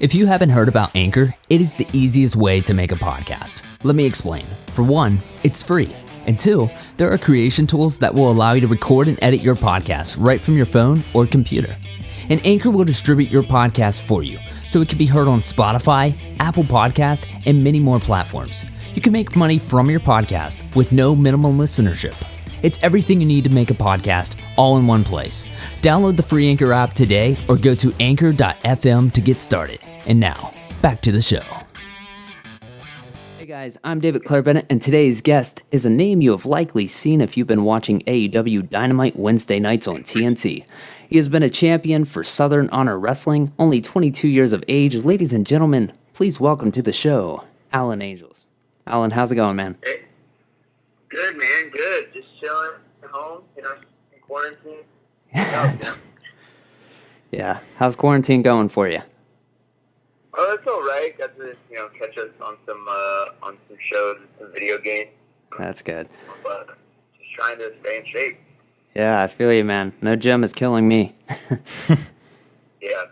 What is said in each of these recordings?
If you haven't heard about Anchor, it is the easiest way to make a podcast. Let me explain. For one, it's free. And two, there are creation tools that will allow you to record and edit your podcast right from your phone or computer. And Anchor will distribute your podcast for you, so it can be heard on Spotify, Apple Podcast, and many more platforms. You can make money from your podcast with no minimum listenership. It's everything you need to make a podcast all in one place. Download the free Anchor app today or go to anchor.fm to get started. And now, back to the show. Hey guys, I'm David Clair-Bennett, and today's guest is a name you have likely seen if you've been watching AEW Dynamite Wednesday nights on TNT. He has been a champion for Southern Honor Wrestling, only 22 years of age. Ladies and gentlemen, please welcome to the show, Alan Angels. Alan, how's it going, man? Hey. Good, man, good. Just chilling at home, in quarantine. Yeah, how's quarantine going for you? Oh, it's all right. Got to, catch us on some shows and some video games. That's good. But just trying to stay in shape. Yeah, I feel you, man. No gym is killing me. Yeah.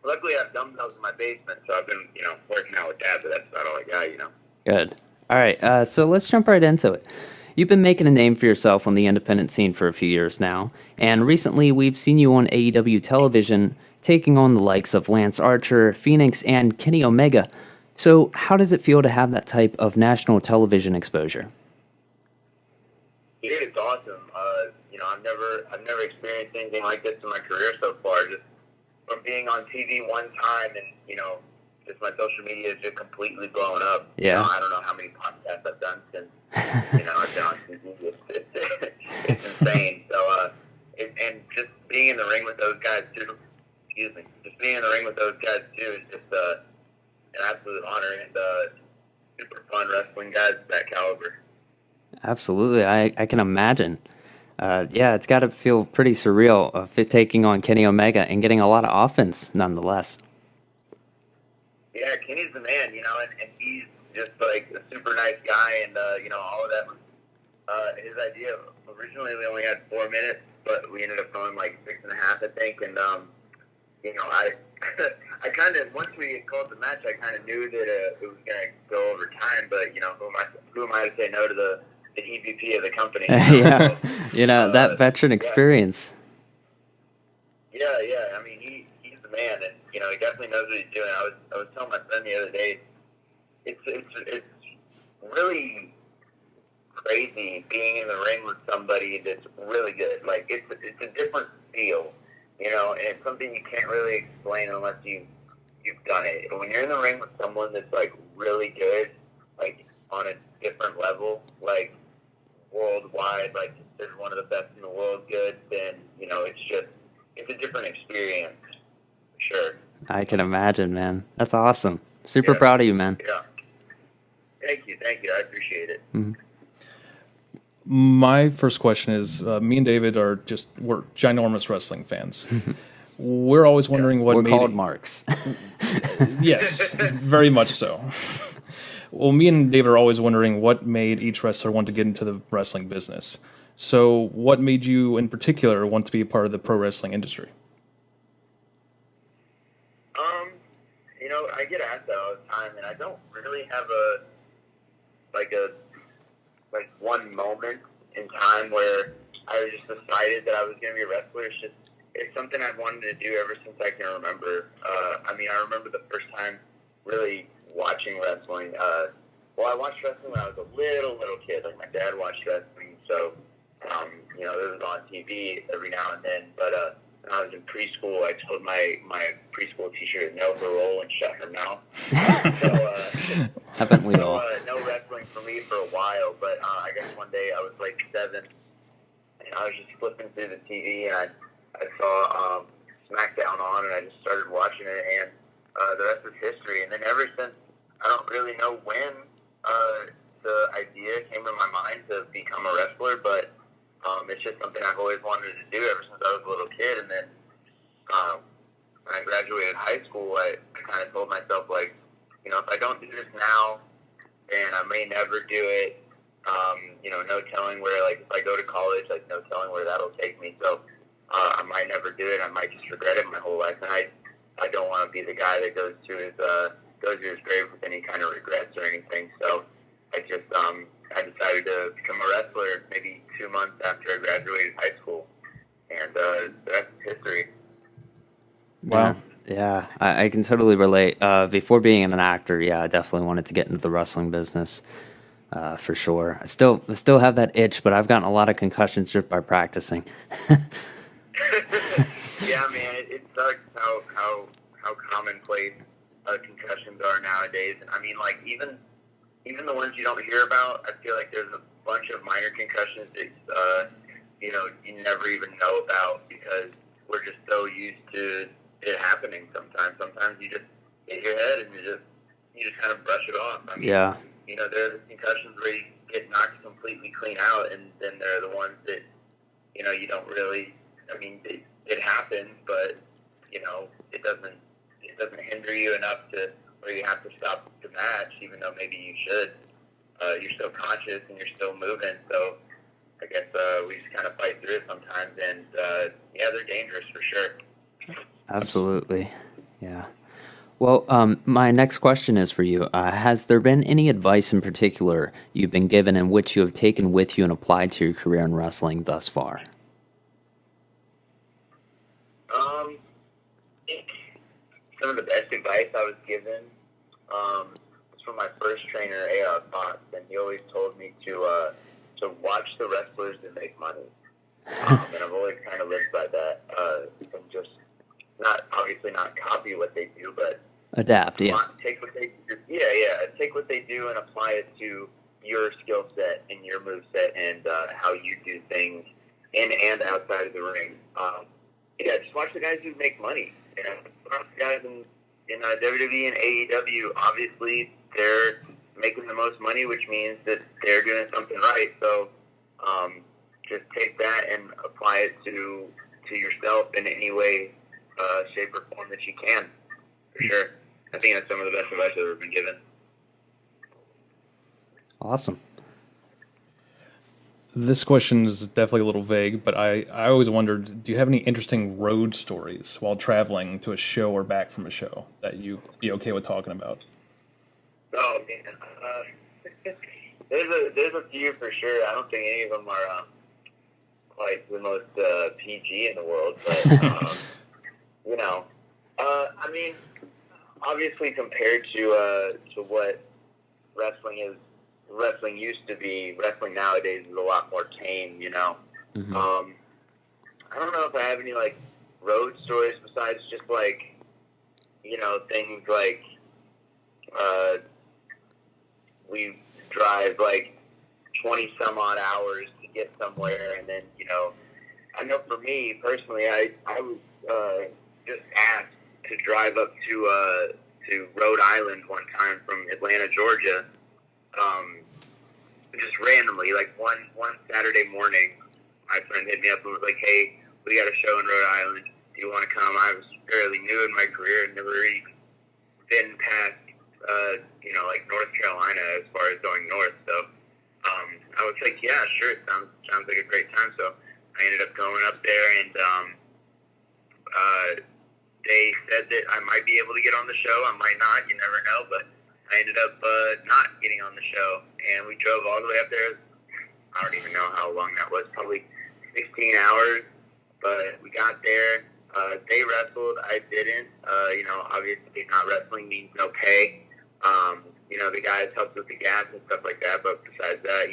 Luckily, I have dumbbells in my basement, so I've been, working out with that, but that's about all I got, Good. All right, so let's jump right into it. You've been making a name for yourself on the independent scene for a few years now, and recently we've seen you on AEW television taking on the likes of Lance Archer, Phoenix, and Kenny Omega. So how does it feel to have that type of national television exposure? Dude, it's awesome. I've never experienced anything like this in my career so far. Just from being on TV one time and, just my social media is just completely blowing up. Yeah. I don't know how many podcasts I've done since, I've been on TV. It's insane. So, and just being in the ring with those guys, too. Just being in the ring with those guys, too, is just an absolute honor and super fun wrestling guys of that caliber. Absolutely. I can imagine. It's got to feel pretty surreal taking on Kenny Omega and getting a lot of offense nonetheless. Yeah, Kenny's the man, and he's just like a super nice guy, and all of that was his idea. Originally, we only had 4 minutes, but we ended up going like 6.5, I think. And I kind of, once we called the match, I kind of knew that it was going to go over time. But who am I to say no to the EVP of the company? Yeah, that veteran experience. Yeah. I mean, he's the man, and he definitely knows what he's doing. I was telling my friend the other day, it's really crazy being in the ring with somebody that's really good. Like it's a different feel, and it's something you can't really explain unless you've done it. When you're in the ring with someone that's like really good, like on a different level, like worldwide, like considered one of the best in the world, good, then it's a different experience. Sure. I can imagine, man. That's awesome. Super proud of you, man. Yeah. Thank you. I appreciate it. Mm-hmm. My first question is, me and David we're ginormous wrestling fans. We're always wondering what we're called marks. Yes, very much so. Well, me and David are always wondering what made each wrestler want to get into the wrestling business. So what made you in particular want to be a part of the pro wrestling industry? I get asked that all the time, and I don't really have one moment in time where I just decided that I was going to be a wrestler. It's something I've wanted to do ever since I can remember. I remember the first time really watching wrestling. I watched wrestling when I was a little kid. Like, my dad watched wrestling, so, it was on TV every now and then. But when I was in preschool, I told my preschool teacher to nail her roll and shut her mouth. Haven't we all? No wrestling for me for a while, but I guess one day I was like 7, and I was just flipping through the TV, and I saw SmackDown on, and I just started watching it, and the rest is history. And then ever since, I don't really know when the idea came to my mind to become a wrestler, but it's just something I've always wanted to do ever since I was a little kid. And then when I graduated high school, I kind of told myself, like, if I don't do this now, then I may never do it. No telling where, like, if I go to college, like, no telling where that'll take me. So I might never do it. I might just regret it my whole life. And I I don't want to be the guy that goes to his grave with any kind of regrets or anything. So I decided to become a wrestler maybe 2 months after I graduated high school, and the rest is history. Wow. Yeah, I can totally relate. Before being an actor, yeah, I definitely wanted to get into the wrestling business, for sure. I still have that itch, but I've gotten a lot of concussions just by practicing. Yeah, man, it sucks how commonplace concussions are nowadays. And I mean, like even the ones you don't hear about, I feel like there's a bunch of minor concussions that you never even know about because we're just so used to it happening. Sometimes you just hit your head and you just kind of brush it off. I mean, Yeah. there are concussions where you get knocked completely clean out, and then there are the ones that you don't really. I mean, it happens, but it doesn't hinder you enough to where you have to stop the match, even though maybe you should. You're still conscious and you're still moving, so I guess we just kind of fight through it sometimes, and yeah, they're dangerous for sure. Absolutely. Yeah. Well, my next question is for you. Has there been any advice in particular you've been given in which you have taken with you and applied to your career in wrestling thus far? Some of the best advice I was given was from my first trainer, A.R. Fox, and he always told me to watch the wrestlers that make money. And I've always kind of lived by that, and just obviously not copy what they do, but Adapt, yeah. take what they do. Take what they do and apply it to your skill set and your move set and how you do things in and outside of the ring. Just watch the guys who make money. The guys in WWE and AEW, obviously they're making the most money, which means that they're doing something right. So just take that and apply it to yourself in any way, shape, or form that you can, for sure. I think that's some of the best advice I've ever been given. Awesome. This question is definitely a little vague, but I always wondered, do you have any interesting road stories while traveling to a show or back from a show that you'd be okay with talking about? Oh, man. There's a few for sure. I don't think any of them are like the most PG in the world, but, I mean, obviously compared to what wrestling used to be, wrestling nowadays is a lot more tame, Mm-hmm. I don't know if I have any, like, road stories besides just, like, things like we drive, like, 20-some-odd hours to get somewhere, and then, I know for me, personally, I was just asked to drive up to Rhode Island one time from Atlanta, Georgia, just randomly, like one Saturday morning, my friend hit me up and was like, "Hey, we got a show in Rhode Island. Do you want to come?" I was fairly new in my career and never really been past, like North Carolina as far as going north. So I was like, "Yeah, sure. It sounds like a great time." So I ended up going up there, and they said that I might be able to get on the show. I might not. You never know, but I ended up not getting on the show, and we drove all the way up there. I don't even know how long that was, probably 16 hours, but we got there. They wrestled, I didn't. Obviously not wrestling means no pay. The guys helped with the gas and stuff like that, but besides that,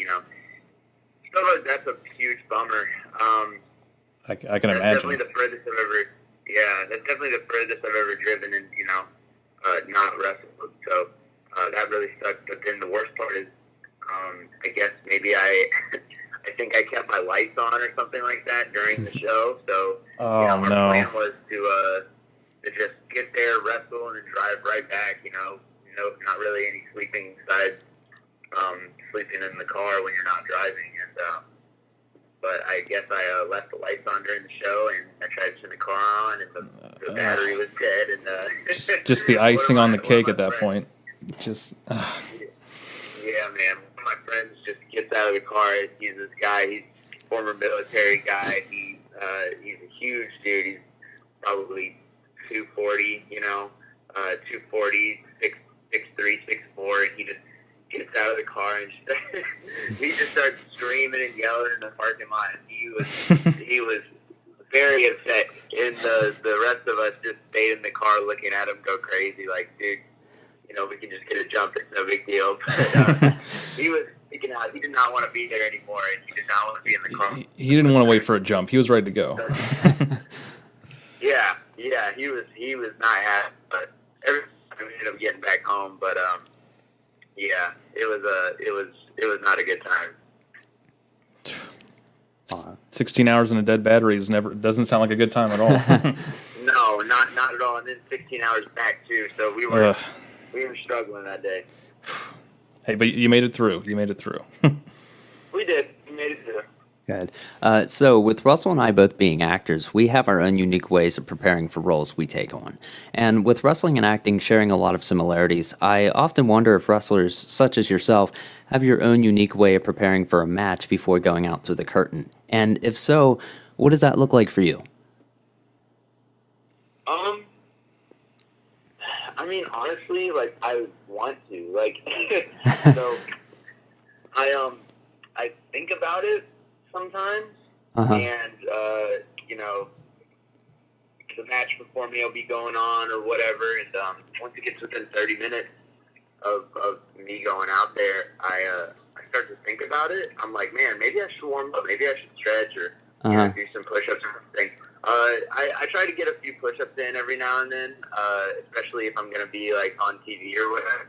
stuff like that's a huge bummer. I can that's imagine. Definitely the furthest I've ever, that's definitely the furthest I've ever driven and, not wrestled. So, that really sucked. But then the worst part is, I guess maybe I think I kept my lights on or something like that during the show. So, our plan was to just get there, wrestle, and then drive right back. Not really any sleeping besides sleeping in the car when you're not driving. And but I guess I left the lights on during the show, and I tried to turn the car on, and the battery was dead. And just the icing on the cake at that point. Just yeah, man. One of my friends just gets out of the car. He's this guy. He's a former military guy. He's a huge dude. He's probably 240, 240, 6'3", 6'4", and he just gets out of the car and he just starts screaming and yelling in the parking lot. He was very upset, and the rest of us just stayed in the car looking at him go crazy, like, dude, we can just get a jump. It's no big deal. But he was freaking out. He did not want to be there anymore, and he did not want to be in the car. He didn't want to wait for a jump. He was ready to go. Yeah, he was not happy, but every time we ended up getting back home. But yeah, it was not a good time. 16 hours in a dead battery doesn't sound like a good time at all. No, not at all. And then 16 hours back too. So we were struggling that day. Hey, but you made it through. We did. We made it through. Good. So with Russell and I both being actors, we have our own unique ways of preparing for roles we take on. And with wrestling and acting sharing a lot of similarities, I often wonder if wrestlers such as yourself have your own unique way of preparing for a match before going out through the curtain. And if so, what does that look like for you? I mean, honestly, like, I want to, like, so I think about it sometimes, and the match before me will be going on or whatever, and once it gets within 30 minutes of me going out there, I start to think about it. I'm like, man, maybe I should warm up, maybe I should stretch or do some push-ups or something. I try to get a few push-ups in every now and then, especially if I'm going to be like on TV or whatever.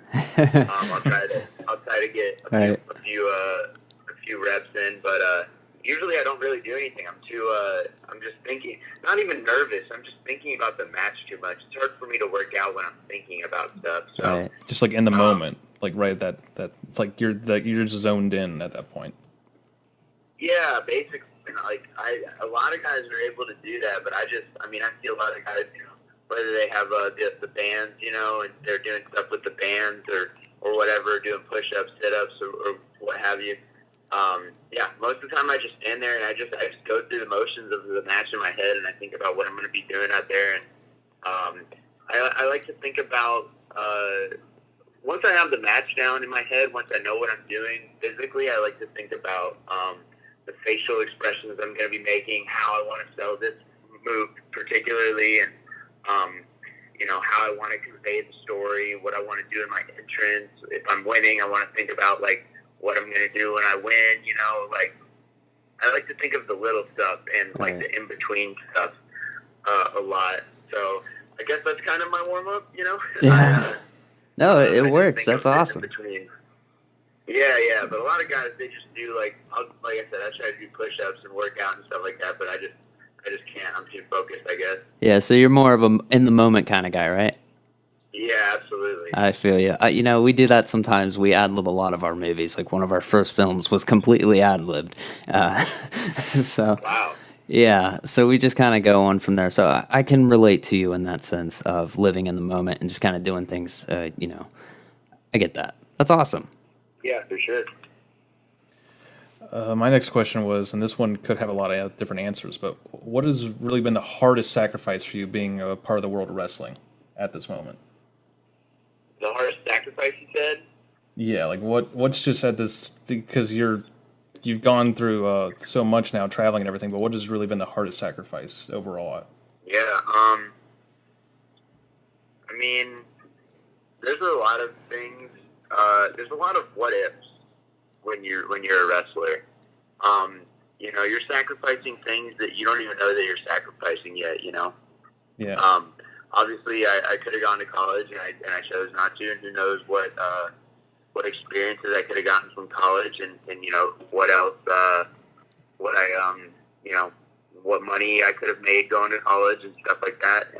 I'll try to get a few reps in, but usually I don't really do anything. I'm just thinking, not even nervous. I'm just thinking about the match too much. It's hard for me to work out when I'm thinking about stuff. So just like in the moment, like right at that it's like you're just zoned in at that point. Yeah, basically. And like a lot of guys are able to do that, but I see a lot of guys, whether they have the bands, and they're doing stuff with the bands or whatever, doing push-ups, sit-ups, or what have you. Yeah, most of the time I just stand there and I just go through the motions of the match in my head, and I think about what I'm going to be doing out there. And I like to think about once I have the match down in my head, once I know what I'm doing physically, I like to think about the facial expressions I'm going to be making, how I want to sell this move particularly, and how I want to convey the story, what I want to do in my entrance. If I'm winning, I want to think about like what I'm going to do when I win. Like I like to think of the little stuff and like the in between stuff a lot. So I guess that's kind of my warm up. Yeah. No, it works. That's awesome. Yeah, but a lot of guys, they just do like I said, I try to do push-ups and work out and stuff like that, but I just can't. I'm too focused, I guess. Yeah, so you're more of a in the moment kind of guy, right? Yeah, absolutely. I feel you. We do that sometimes. We ad-lib a lot of our movies. Like one of our first films was completely ad-libbed. So wow. Yeah, so we just kind of go on from there. So I can relate to you in that sense of living in the moment and just kind of doing things. I get that. That's awesome. Yeah, for sure. My next question was, and this one could have a lot of different answers, but what has really been the hardest sacrifice for you being a part of the world of wrestling at this moment? The hardest sacrifice, you said? Yeah, like what's just at this, because you've gone through so much now, traveling and everything, but what has really been the hardest sacrifice overall? Yeah, there's a lot of things. There's a lot of what ifs when you're a wrestler. You're sacrificing things that you don't even know that you're sacrificing yet. Yeah. Obviously, I could have gone to college, and I chose not to. And who knows what experiences I could have gotten from college, and what else, what money I could have made going to college and stuff like that.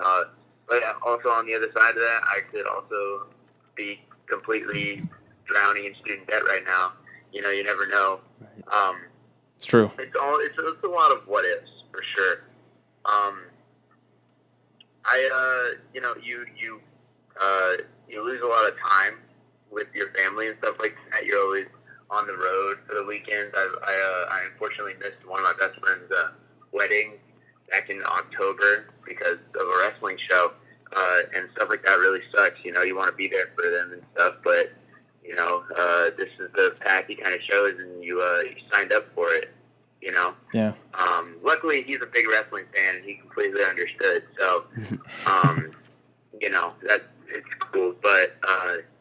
But also on the other side of that, I could also be completely drowning in student debt right now. You never know. It's true. It's a lot of what ifs for sure. You lose a lot of time with your family and stuff like that. You're always on the road for the weekends. I unfortunately missed one of my best friend's wedding back in October because of a wrestling show. and stuff like that really sucks. You know, you want to be there for them and stuff, but you know, this is the path he kind of chose, and you signed up for it. You know. Yeah. Luckily, he's a big wrestling fan, and he completely understood. So, you know, it's cool, but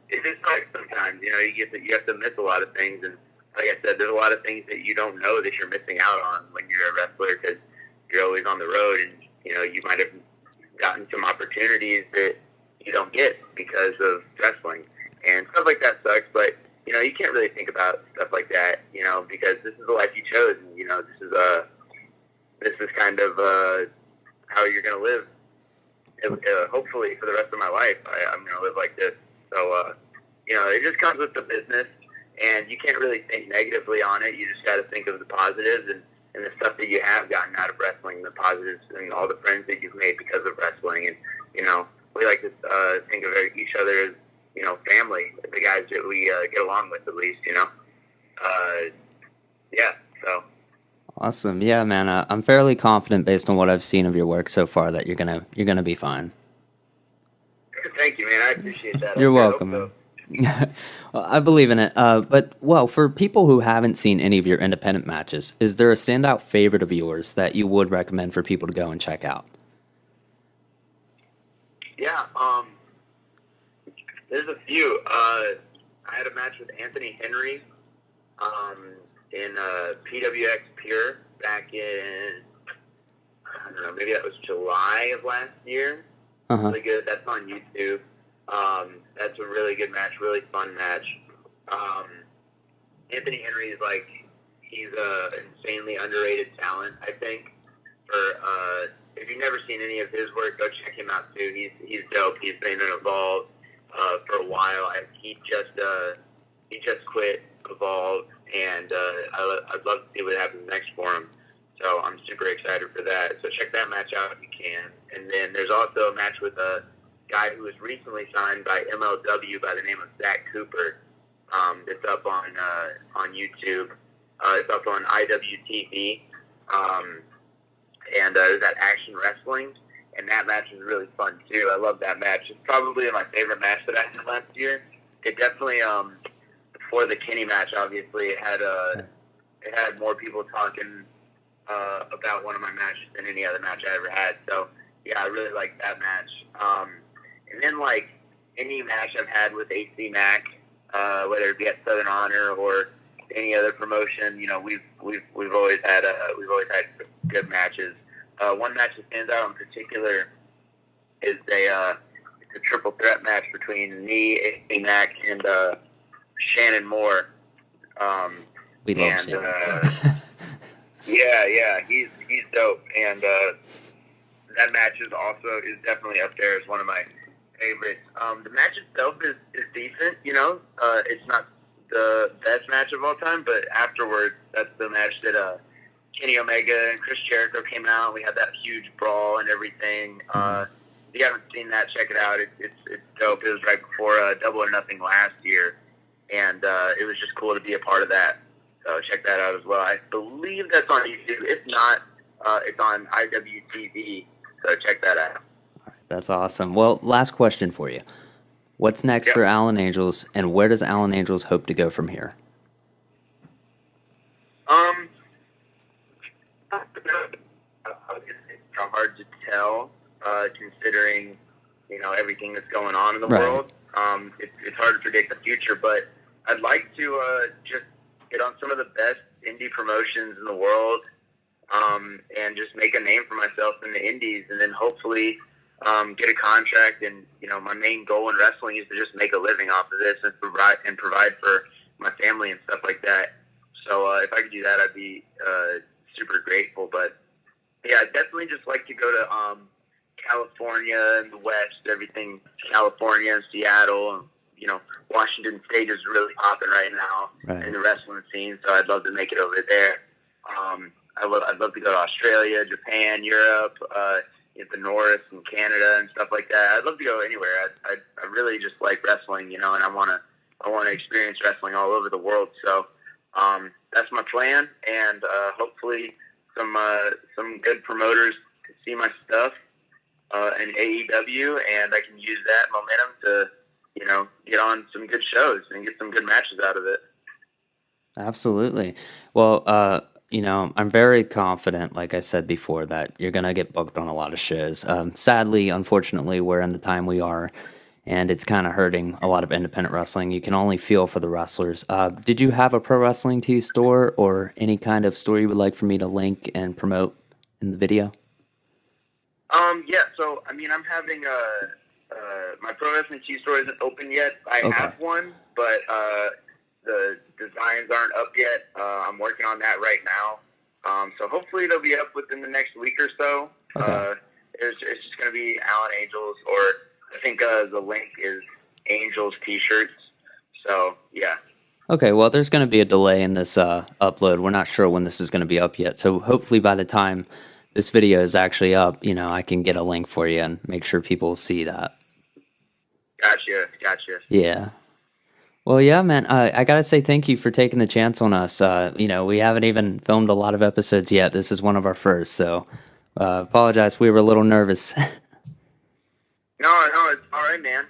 it is hard sometimes. You know, you have to miss a lot of things, and like I said, there's a lot of things that you don't know that you're missing out on when you're a wrestler because you're always on the road, and you know, you might have gotten some opportunities that you don't get because of wrestling, and stuff like that sucks. But you know, you can't really think about stuff like that, you know, because this is the life you chose, and you know, this is kind of how you're gonna live. Hopefully, for the rest of my life, I'm gonna live like this. So, you know, it just comes with the business, and you can't really think negatively on it. You just got to think of the positives and the stuff that you have gotten out of wrestling, the positives, and all the friends that you've made because of wrestling. And you know, we like to think of each other as, you know, family, the guys that we get along with, at least, you know. Yeah, so. Awesome. Yeah, man. I'm fairly confident based on what I've seen of your work so far that you're gonna be fine. Thank you, man. I appreciate that. You're welcome, man. Well, I believe in it. But for people who haven't seen any of your independent matches, is there a standout favorite of yours that you would recommend for people to go and check out? Yeah, there's a few. I had a match with Anthony Henry in PWX Pure back in, I don't know, maybe that was July of last year. Really good. That's on YouTube. That's a really good match, really fun match. Anthony Henry is he's an insanely underrated talent, I think. If you've never seen any of his work, go check him out too. He's dope. He's been in Evolve for a while. He just quit Evolve, and I'd love to see what happens next for him. So I'm super excited for that. So check that match out if you can. And then there's also a match with a guy who was recently signed by MLW by the name of Zach Cooper. It's up on YouTube. It's up on IWTV. And there's that Action Wrestling, and that match is really fun too. I love that match. It's probably my favorite match that I had last year. It definitely, before the Kenny match, obviously, it had more people talking about one of my matches than any other match I ever had. So yeah, I really like that match. And then any match I've had with AC Mac, whether it be at Southern Honor or any other promotion, you know, we've always had good matches. One match that stands out in particular is it's a triple threat match between me, AC Mac, and Shannon Moore. We love Shannon. Yeah, he's dope, and that match is definitely up there as one of my favorites. The match itself is decent, you know. It's not the best match of all time, but afterwards, that's the match that Kenny Omega and Chris Jericho came out. We had that huge brawl and everything. If you haven't seen that, check it out. It's dope. It was right before Double or Nothing last year, and it was just cool to be a part of that. So check that out as well. I believe that's on YouTube. If not, it's on IWTV. So check that out. That's awesome. Well, last question for you. What's next for Alan Angels, and where does Alan Angels hope to go from here? It's hard to tell, considering, you know, everything that's going on in the world. It's hard to predict the future, but I'd like to just get on some of the best indie promotions in the world, and just make a name for myself in the indies, and then hopefully get a contract. And you know, my main goal in wrestling is to just make a living off of this and provide for my family and stuff like that. So if I could do that, I'd be super grateful. But yeah, I'd definitely just like to go to California and the West, everything California and Seattle, and you know, Washington State is really popping right now in the wrestling scene, so I'd love to make it over there. I'd love to go to Australia, Japan, Europe, the North and Canada and stuff like that. I'd love to go anywhere. I really just like wrestling, you know, and I want to experience wrestling all over the world. So that's my plan, and hopefully some good promoters can see my stuff. in AEW, and I can use that momentum to, get on some good shows and get some good matches out of it. Absolutely. Well, I'm very confident, like I said before, that you're going to get booked on a lot of shows. Sadly, unfortunately, we're in the time we are, and it's kind of hurting a lot of independent wrestling. You can only feel for the wrestlers. Did you have a pro wrestling tee store or any kind of store you would like for me to link and promote in the video? Yeah, so, I'm having my pro wrestling tee store isn't open yet. I have one, but the designs aren't up yet. I'm working on that right now. So hopefully they'll be up within the next week or so. Okay. It's just going to be Alan Angels, or I think the link is Angels T-shirts. So, yeah. Okay, well, there's going to be a delay in this upload. We're not sure when this is going to be up yet. So hopefully by the time this video is actually up, I can get a link for you and make sure people see that. Gotcha. Yeah. Well, yeah, man, I got to say thank you for taking the chance on us. We haven't even filmed a lot of episodes yet. This is one of our first, so apologize. We were a little nervous. No, it's all right, man.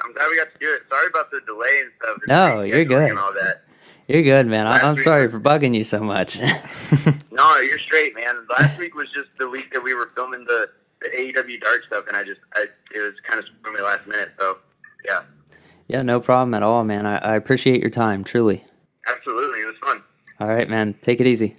I'm glad we got to do it. Sorry about the delay and stuff. No, you're good. And all that. You're good, man. I'm sorry for bugging you so much. No, you're straight, man. Last week was just the week that we were filming the AEW Dark stuff, and it was kind of screwed me last minute, so, yeah. Yeah, no problem at all, man. I appreciate your time, truly. Absolutely. It was fun. All right, man. Take it easy.